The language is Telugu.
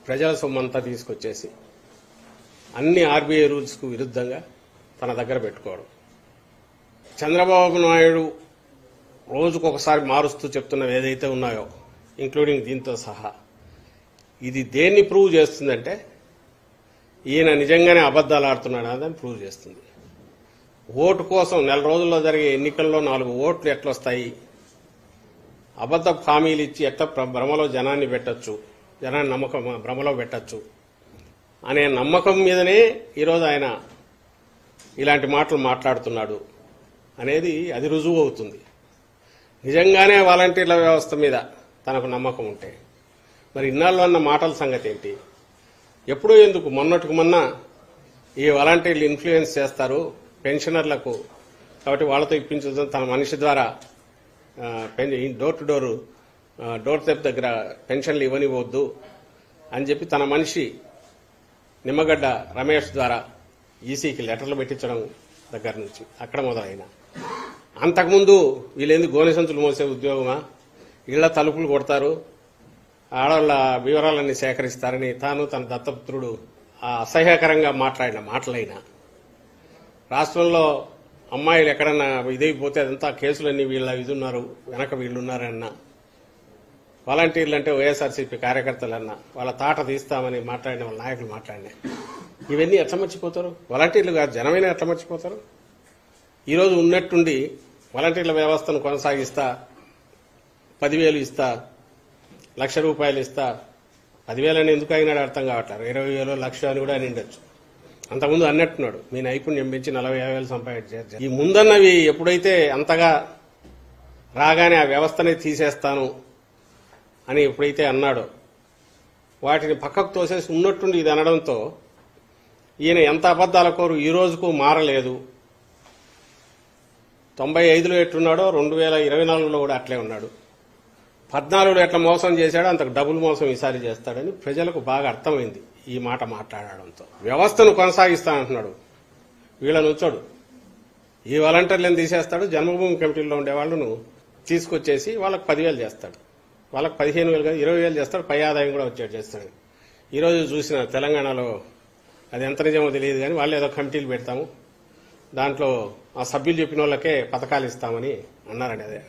ప్రజల సొమ్మంతా తీసుకొచ్చేసి అన్ని ఆర్బీఐ రూల్స్కు విరుద్ధంగా తన దగ్గర పెట్టుకోవడం. చంద్రబాబు నాయుడు రోజుకొకసారి మారుస్తూ చెప్తున్నవి ఏదైతే ఉన్నాయో, ఇంక్లూడింగ్ దీంతో సహా, ఇది దేన్ని ప్రూవ్ చేస్తుందంటే ఈయన నిజంగానే అబద్దాలు ఆడుతున్నాడు అని ప్రూవ్ చేస్తుంది. ఓటు కోసం నెల రోజుల్లో జరిగే ఎన్నికల్లో 4 ఓట్లు ఎట్లొస్తాయి, అబద్ద హామీలు ఇచ్చి ఎట్లా భ్రమలో జనాన్ని పెట్టచ్చు, జనాన్ని నమ్మకం భ్రమలో పెట్టచ్చు అనే నమ్మకం మీదనే ఈరోజు ఆయన ఇలాంటి మాటలు మాట్లాడుతున్నాడు అనేది అది రుజువు అవుతుంది. నిజంగానే వాలంటీర్ల వ్యవస్థ మీద తనకు నమ్మకం ఉంటే మరి ఇన్నాళ్ళు అన్న మాటల సంగతి ఏంటి? ఎప్పుడూ ఎందుకు మొన్నటికి మొన్న ఈ వాలంటీర్లు ఇన్ఫ్లుయెన్స్ చేస్తారు పెన్షనర్లకు, కాబట్టి వాళ్ళతో ఇప్పించడం తన మనిషి ద్వారా డోర్ టు డోర్ స్టెప్ దగ్గర పెన్షన్లు ఇవ్వనివ్వద్దు అని చెప్పి తన మనిషి నిమ్మగడ్డ రమేష్ ద్వారా ఈసీకి లెటర్లు పెట్టించడం దగ్గర నుంచి అక్కడ మొదలైన, అంతకుముందు వీళ్ళేంది గోనె సంచులు మోసే ఉద్యోగమా, ఇళ్ల తలుపులు కొడతారు, ఆడవాళ్ల వివరాలన్నీ సేకరిస్తారని తాను తన దత్తపుత్రుడు ఆ అసహ్యకరంగా మాట్లాడిన మాటలైనా, రాష్ట్రంలో అమ్మాయిలు ఎక్కడన్నా ఇదైపోతే అదంతా కేసులన్నీ వీళ్ళ ఇదున్నారు వెనక వీళ్ళున్నారన్నా, వాలంటీర్లు అంటే వైఎస్ఆర్సీపీ కార్యకర్తలన్నా వాళ్ళ తాట తీస్తామని మాట్లాడిన వాళ్ళ నాయకులు మాట్లాడినా, ఇవన్నీ ఎట్లా మర్చిపోతారు? వాలంటీర్లు కాదు జనమైనా ఎట్లా మర్చిపోతారు? ఈరోజు ఉన్నట్టుండి వాలంటీర్ల వ్యవస్థను కొనసాగిస్తా, 10,000 ఇస్తా, ₹1,00,000 ఇస్తా, 10,000 అని ఎందుకు అయినాడు అర్థం కావట్లేదు, 20,000 1,00,000 అని కూడా అని ఉండొచ్చు. అంతకుముందు అన్నట్టున్నాడు మీ నైపుణ్యం పెంచి 40,000 సంపాదించారు. ఈ ముందన్నవి ఎప్పుడైతే అంతగా రాగానే ఆ వ్యవస్థనే తీసేస్తాను అని ఎప్పుడైతే అన్నాడో వాటిని పక్కకు తోసేసి ఉన్నట్టుండి ఇది అనడంతో ఈయన ఎంత అబద్దాల కోరు ఈ రోజుకు మారలేదు. 95లో ఎట్లున్నాడో 2024లో కూడా అట్లే ఉన్నాడు. 14లో ఎట్లా మోసం చేశాడో అంతకు డబుల్ మోసం ఈసారి చేస్తాడని ప్రజలకు బాగా అర్థమైంది ఈ మాట మాట్లాడడంతో. వ్యవస్థను కొనసాగిస్తానంటున్నాడు, వీళ్ళని ఉంచాడు, ఈ వాలంటీర్లను తీసేస్తాడు, జన్మభూమి కమిటీలో ఉండే వాళ్ళను తీసుకొచ్చేసి వాళ్ళకి 10,000 చేస్తాడు, వాళ్ళకి 15,000 కాదు 20,000 చేస్తాడు, పై ఆదాయం కూడా వచ్చేట్టు చేస్తాడు. ఈరోజు చూసిన తెలంగాణలో అది ఎంత నిజమో తెలియదు కానీ వాళ్ళు ఏదో కమిటీలు పెడతాము, దాంట్లో ఆ సభ్యులు చెప్పిన వాళ్ళకే పథకాలు ఇస్తామని అన్నారండి. అదే